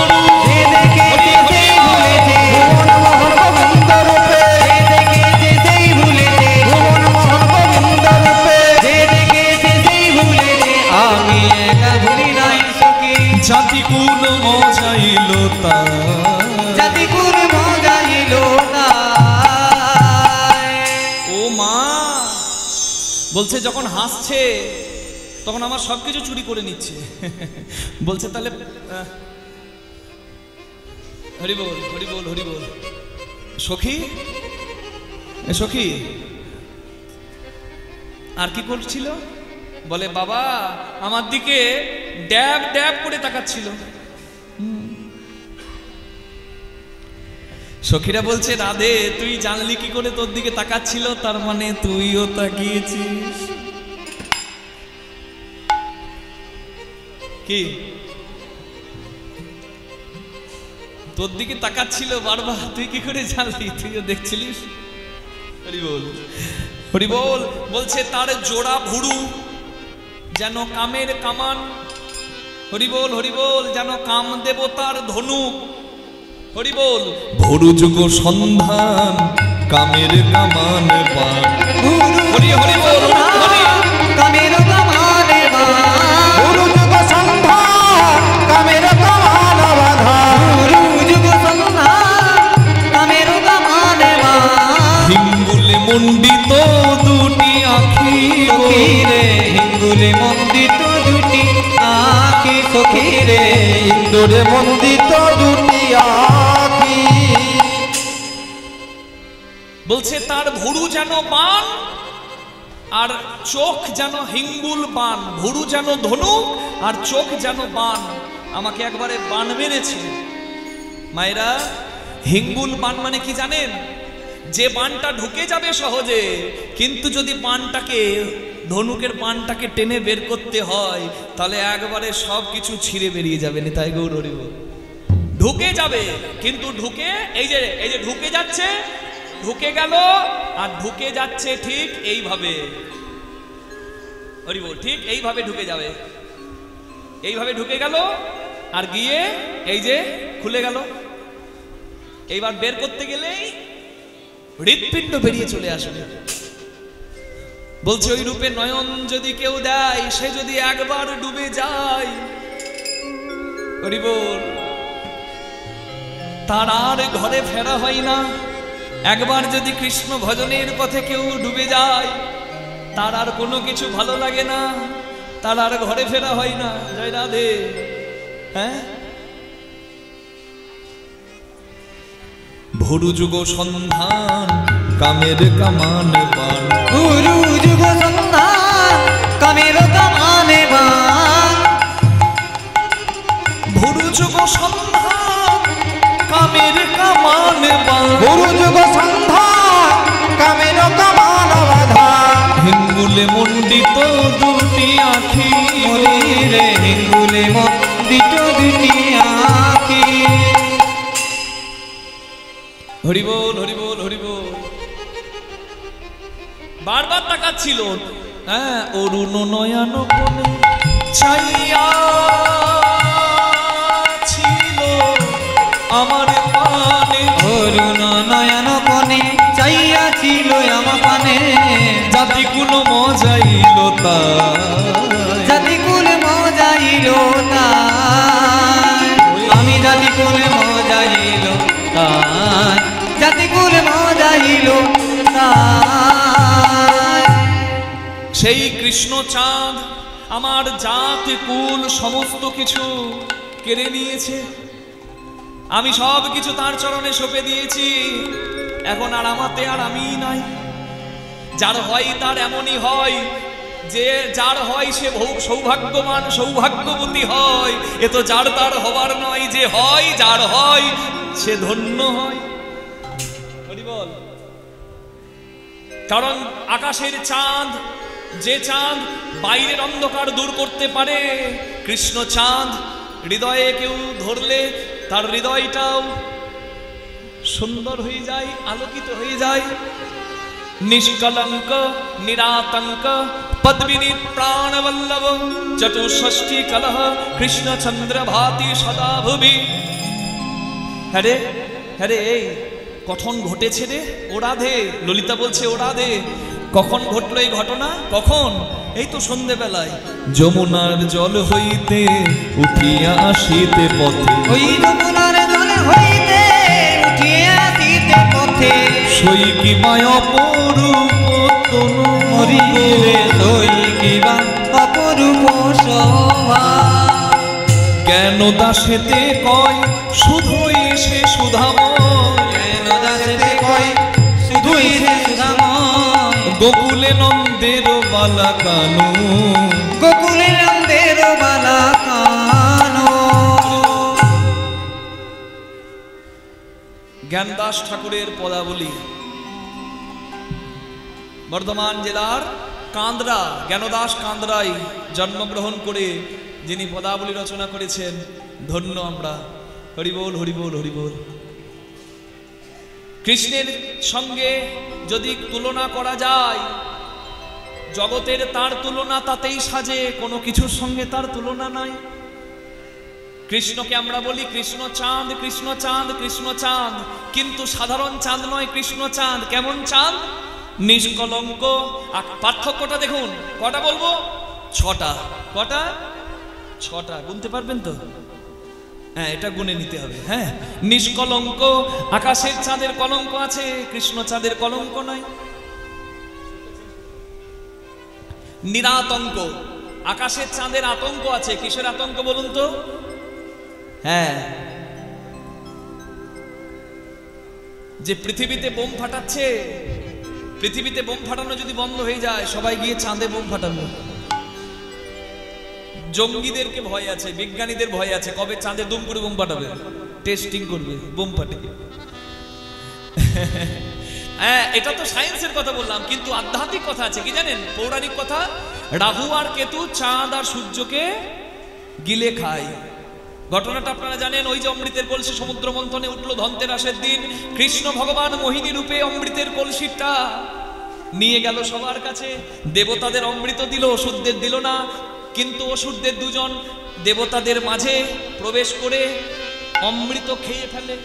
যে দেখেছে সেই ভুলেছে, ভুবন মোহন গোবিন্দ রূপে, যে দেখেছে সেই ভুলেছে, ভুবন মোহন গোবিন্দ রূপে। যে দেখেছে সেই ভুলেছে। আমি একা ভুলি নাই সখী, জাতিকুল মজাইল তাই, জাতিকুল মজাইল তাই। ও মা বলছে যখন হাসছে তখন আমার সবকিছু চুরি করে নিচ্ছে। বলছে তাহলে হরি বল, হরি বল, হরি বল। সখী, এ সখী আর কি করছিল? বলে বাবা আমার দিকে ড্যাব ড্যাব করে তাকাচ্ছিল। সখীরা বলছে রাধে তুই জানলি কি করে তোর দিকে তাকাচ্ছিল? তার মানে তুইও তাকিয়েছিস। কি তোর দিকে তাকাচ্ছিল বারবার, তুই কি করে জানলি? তুইও দেখছিলিস। হরি বল, হরি বল। বলছে তার জোড়া ভুরু যেন কামের কামান। হরি বল, হরি বল। যেন কাম দেবতার ধনুক। হরি বল। ভুরু যুগ সন্ধান কামের কামান পান। হরি হরি বল, হরি। কামের কামানে বাঁধা, গুরু যুগ সন্ধান কামের কামান বাঁধা। গুরু যুগ সন্ধান কামের কামানে বাঁধা। হিঙ্গুলে মণ্ডিত দুটি আখি সখী রে হিঙ্গুলে মন্দিত দুটি আখি, সখী রে তোরে মন্দিত দুটি আঁখি। বলছে তার ভুরু যেন বান আর চোখ যেন হিঙ্গুল বান, ভুরু যেন ধনুক আর চোখ যেন বান। আমাকে একবারে বান মেরেছে। মায়েরা, হিঙ্গুল বান মানে কি জানেন? যে বানটা ঢুকে যাবে সহজে, কিন্তু যদি বানটাকে, ধনুকের বানটাকে টেনে বের করতে হয় তাহলে একবারে সব কিছু ছিঁড়ে বেরিয়ে যাবে। নিতাই গৌর হরি বল। ঢুকে যাবে, কিন্তু ঢুকে এই যে ঢুকে যাচ্ছে, ঢুকে গেল আর ঢুকে যাচ্ছে ঠিক এইভাবে। হরি বল। ঠিক এইভাবে ঢুকে যাবে, এইভাবে ঢুকে গেল আর গিয়ে এই যে খুলে গেল। এইবার বের করতে গেলেই হৃৎপিণ্ড বেরিয়ে চলে আসবে। বলছে ওই রূপে নয়ন যদি কেউ দেয়, সে যদি একবার ডুবে যায়, হরি বল, তার আর ঘরে ফেরা হয় না। একবার যদি কৃষ্ণ ভজনের পথে কেউ ডুবে যায়, তার আর কোনো কিছু ভালো লাগে না, তার আর ঘরে ফেরা হয় না। জয় রাধে। হ্যাঁ, ভুরু যুগ সন্ধান কামের কামান বান, ভুরু যুগ সন্ধান কামের কামানে বান, ভুরু যুগ সন্ধান কামের কামান বান, ভুরু যুগ সন্ধান কামের কামান বাধা। হিঙ্গুলে মণ্ডিত দুটি আঁখি, রে হিঙ্গুলে মন্দিত দুটি আঁখি। হরি বল, হরি বল, হরি বল। বারবার তাকাচ্ছিল। হ্যাঁ, অরুণ নয়ন কোণে চাইয়া ছিল আমার পানে, অরুণ নয়ন কোণে চাইয়া ছিল আমার পানে, জাতি কুল মজাইল তাই, জাতি কুল মজাইল তাই, আমি জাতি কুল মজাইল তাই, জাতি কুল মজাইল তাই। সেই কৃষ্ণ চাঁদ আমার জাত কুল সমস্ত কিছু কেড়ে নিয়েছে। আমি সব কিছু তার চরণে সঁপে দিয়েছি। এখন আর আমাতে আর আমি নাই। যার হয় তার এমনই হয়, যে যার হয় সে সৌভাগ্যবান সৌভাগ্যবতী হয়। এ তো যার তার হবার নয়, যে হয়, যার হয় সে ধন্য হয়। হরি বল। কারণ আকাশের চাঁদ, যে চাঁদ বাইরের অন্ধকার দূর করতে পারে, কৃষ্ণ চাঁদ হৃদয়ে কেউ ধরলে তার হৃদয়টাও সুন্দর হয়ে যায়, আলোকিত হয়ে যায়। নিষ্কলঙ্ক নিরাতঙ্ক পদ্মিনী প্রাণবল্লভ চতুষ্ষষ্ঠী কলহ কৃষ্ণচন্দ্র ভাতি সদা ভুবি। হ্যাঁ রে, হ্যাঁ রে, এই কখন ঘটেছে রে? ও রাধে। ললিতা বলছে ও রাধে, কখন ঘটলো এই ঘটনা? কখন? এই তো সন্ধ্যেবেলায়। যমুনার জল হইতে উঠিয়া আসিতে পথে, ওই যমুনার জল হইতে উঠিয়া আসিতে পথে, সই কিবায় অপরূপ তনু, হরি রে সই কিবা অপরূপ শোভা। জ্ঞান দাসেতে কয় শুধুই সে সুধাময়, জ্ঞান দাসেতে কয় শুধুই সে সুধাময়, গোকুলে নন্দের বালা কানু, গোকুলে নন্দের বালা কানো। জ্ঞানদাস ঠাকুরের পদাবলী। বর্ধমান জেলার কান্দ্রা, জ্ঞানদাস কান্দ্রায় জন্মগ্রহণ করে যিনি পদাবলী রচনা করেছেন, ধন্য আমরা। হরিবোল, হরিবোল, হরিবোল। কৃষ্ণের সঙ্গে যদি তুলনা করা যায়, জগতের তার তুলনা তাতেই সাজে, কোনো কিছুর সঙ্গে তার তুলনা নাই। কৃষ্ণকে আমরা বলি কৃষ্ণ চাঁদ, কৃষ্ণ চাঁদ, কৃষ্ণ চাঁদ, কিন্তু সাধারণ চাঁদ নয়, কৃষ্ণ চাঁদ। কেমন চাঁদ? নিষ্কলঙ্ক। পার্থক্যটা দেখুন, কটা বলবো? ছটা। কটা? ছটা। গুনতে পারবেন তো? হ্যাঁ, এটা গুনে নিতে হবে। হ্যাঁ, নিষ্কলঙ্ক। আকাশের চাঁদের কলঙ্ক আছে, কৃষ্ণ চাঁদের কলঙ্ক নাই। নিরাতঙ্ক। আকাশের চাঁদের আতঙ্ক আছে, কিসের আতঙ্ক বলুন তো? হ্যাঁ, যে পৃথিবীতে বোম ফাটাচ্ছে, পৃথিবীতে বোম ফাটানো যদি বন্ধ হয়ে যায়, সবাই গিয়ে চাঁদে বোম ফাটানো। জঙ্গিদেরকে ভয় আছে, বিজ্ঞানীদের ভয় আছে, কবে চাঁদে দুম করে বোম ফাটাবে, টেস্টিং করবে বোম ফাটিয়ে। হ্যাঁ, এটা তো সায়েন্সের কথা বললাম, কিন্তু আধ্যাত্মিক কথা আছে কি জানেন? পৌরাণিক কথা, রাহু আর কেতু চাঁদ আর সূর্যকে গিলে খায়। ঘটনাটা আপনারা জানেন। ওই যে অমৃতের কলসি সমুদ্র মন্থনে উঠলো ধনতেরাসের দিন, কৃষ্ণ ভগবান মোহিনী রূপে অমৃতের কলসিটা নিয়ে গেল সবার কাছে। দেবতাদের অমৃত দিল, অসুরদের দিল না। কিন্তু অসুরদের দুজন দেবতাদের মাঝে প্রবেশ করে অমৃত খেয়ে ফেলে।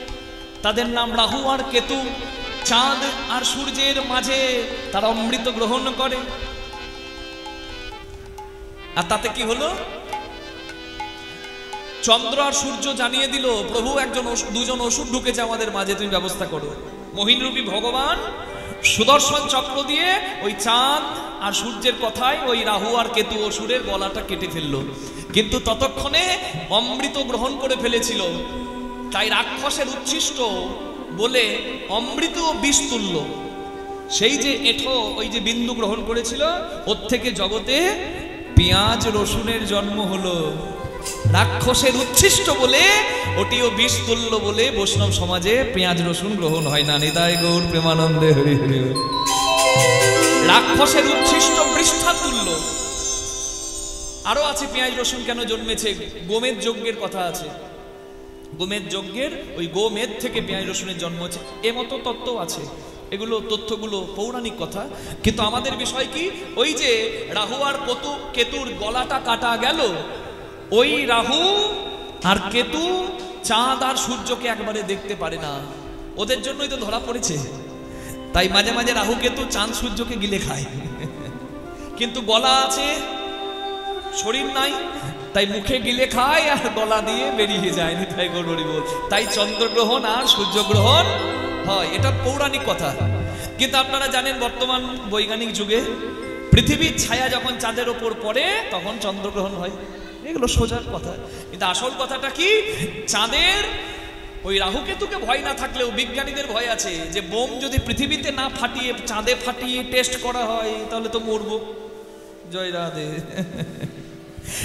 তাদের নাম রাহু আর কেতু। চাঁদ আর সূর্যের মাঝে তারা অমৃত গ্রহণ করে। আর তাতে কি হলো? চন্দ্র আর সূর্য জানিয়ে দিল, প্রভু দুজন অসুর ঢুকেছে আমাদের মাঝে, তুমি ব্যবস্থা করো। মোহিনীরূপী ভগবান সুদর্শন চক্র দিয়ে ওই চাঁদ আর সূর্যের কথায় ওই রাহু আর কেতু অসুরের গলাটা কেটে ফেললো। কিন্তু ততক্ষণে অমৃত গ্রহণ করে ফেলেছিল, তাই রাক্ষসের উচ্ছিষ্ট বলে অমৃত বিষ তুল্য। সেই যে এঠো ওই যে বিন্দু গ্রহণ করেছিল, ওর থেকে জগতে পেঁয়াজ রসুনের জন্ম হলো। রাক্ষসের উচ্ছিষ্ট বলে ওটিও বিষ তুল্য বলে বৈষ্ণব সমাজে পেঁয়াজ রসুন গ্রহণ হয় না। নিতাই গৌর প্রেমানন্দে হরি হরি। রাক্ষসের উচ্ছিষ্ট পৃষ্ঠা তুল্য। আরো আছে পেঁয়াজ রসুন কেন জন্মেছে, গোমেদ যজ্ঞের কথা আছে। গোমেদ যজ্ঞের ওই গোমেদ থেকে পেঁয়াজ রসুনের জন্ম হচ্ছে, এমতো তত্ত্ব আছে। এগুলো তথ্যগুলো পৌরাণিক কথা। কিন্তু আমাদের বিষয় কি, ওই যে রাহু আর কেতুর গলাটা কাটা গেল, ওই রাহু আর কেতু চাঁদ আর সূর্যকে একবারে দেখতে পারে না, ওদের জন্যই তো ধরা পড়েছে। তাই মাঝে মাঝে রাহু কেতু চাঁদ সূর্যকে গিলে খায়। কিন্তু গলা আছে, শরীর নাই, তাই মুখে গিলে খায় আর গলা দিয়ে বেরিয়ে যায়। তাই গৌরী বল, তাই চন্দ্রগ্রহণ আর সূর্যগ্রহণ হয়, এটা পৌরাণিক কথা। কিন্তু আপনারা জানেন বর্তমান বৈজ্ঞানিক যুগে পৃথিবীর ছায়া যখন চাঁদের ওপর পড়ে তখন চন্দ্রগ্রহণ হয়। এগুলো সোজার কথা। কিন্তু আসল কথাটা কি, চাঁদের ওই রাহু কেতুকে ভয় না থাকলেও বিজ্ঞানীদের ভয় আছে যে বোম যদি পৃথিবীতে না ফাটিয়ে চাঁদে ফাটিয়ে টেস্ট করা হয় তাহলে তো মরবো। জয় রাধে।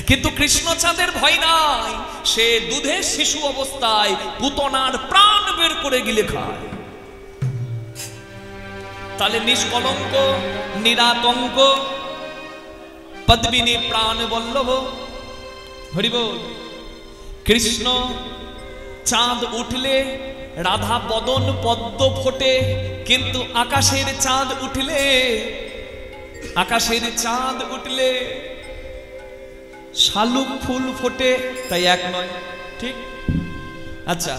কিন্তু কৃষ্ণ চাঁদের ভয় নাই, সে দুধের শিশু অবস্থায় পুতনার প্রাণ বের করে গিলে খায়। তাহলে নিষ্কলঙ্ক নিরাতঙ্ক পদ্মিনী প্রাণ বল্লভ হরি বল। কৃষ্ণ চাঁদ উঠলে রাধা বদন পদ্ম ফোটে, কিন্তু আকাশের চাঁদ উঠলে শালুক ফুল ফোটে, তাই এক নয়, ঠিক? আচ্ছা,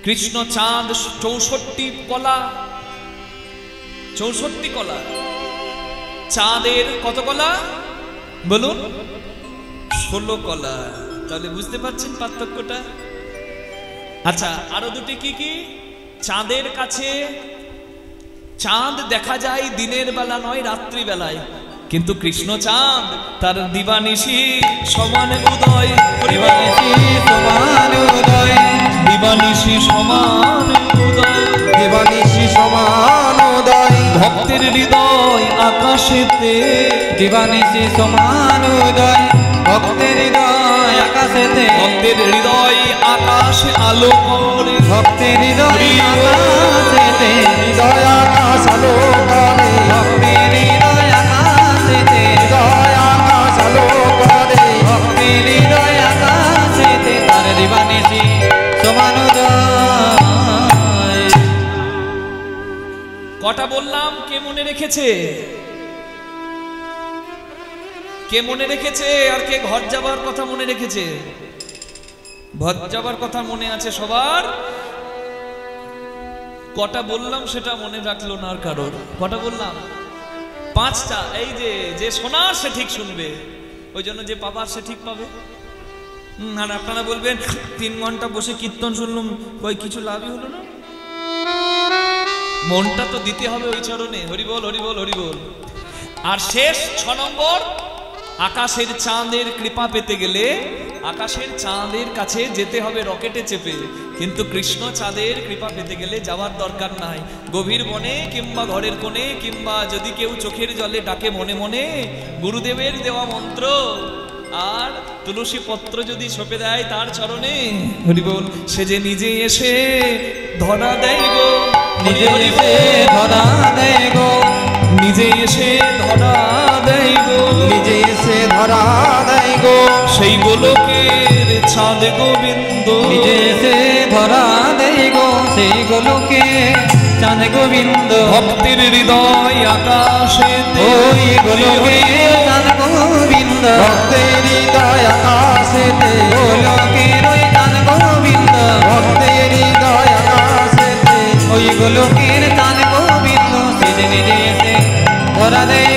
কৃষ্ণ চাঁদ 64 কলা, 64 কলা। চাঁদের কত কলা বলুন? 16 কলা। তাহলে বুঝতে পারছেন পার্থক্যটা? আচ্ছা, আরো দুটি কি কি? চাঁদের কাছে চাঁদ দেখা যায় দিনের বেলা নয়, রাত্রি বেলায়। কিন্তু কৃষ্ণ চাঁদ তার দিবানিশি সমান উদয়, দিবানিশি সমান উদয়, ভক্তের হৃদয় আকাশেতে, দিবানিশি সমান উদয়, ভক্তের হৃদয় আকাশেতে, ভক্তের হৃদয় আকাশে আলো করে, ভক্তের হৃদয় আকাশেতে, হৃদয় আকাশ আলো করে, ভক্তের হৃদয় আকাশেতে, হৃদয় আকাশ আলো করে, ভক্তের হৃদয় আকাশেতে, তার দিবানিশি সমান উদয়। কটা বললাম? কে মনে রেখেছে? কে মনে রেখেছে? আর কে ঘর যাবার কথা মনে রেখেছে? ঘর যাবার কথা মনে আছে সবার? কটা বললাম সেটা মনে রাখলো না আর কারোর? কটা বললাম? 5টা। এই যে শোনার সে ঠিক শুনবে, ওই জন্য যে পাবার সে ঠিক পাবে। আর আপনারা বলবেন 3 ঘন্টা বসে কীর্তন শুনলাম, ওই কিছু লাভই হলো না। মনটা তো দিতে হবে ওই চরণে। হরি বল হরি বল হরি বল। আর শেষ 6 নম্বর, আকাশের চাঁদের কৃপা পেতে গেলে আকাশের চাঁদের কাছে যেতে হবে রকেটে চেপে, কিন্তু কৃষ্ণ চাঁদের কৃপা পেতে গেলে যাওয়ার দরকার নাই। গভীর বনে কিংবা ঘরের কোণে, কিংবা যদি কেউ চোখের জলে ডাকে মনে মনে গুরুদেবের দেওয়া মন্ত্র আর তুলসী পত্র যদি সঁপে দেয় তার চরণে, হরি বল, সে যে নিজে এসে ধরা দেয় গো, নিজে এসে ধরা দেয় গো, নিজে এসে ধরা দেয় গো, নিজে এসে ধরা দেয় গো, সেই গোলকের চাঁদ গোবিন্দ। নিজে এসে ধরা দেয় গো, সেই গোলকে চাঁদ গোবিন্দ। ভক্তের হৃদয় আকাশেতে, ওই গোলকে চাঁদ গোবিন্দ, ভক্তের হৃদয় আকাশেতে, গোলকের ওই চাঁদ গোবিন্দ, ভক্তের হৃদয় আকাশেতে, ওই গোলকের চাঁদ গোবিন্দ। সে যে নিজে এসে ধরা দেয়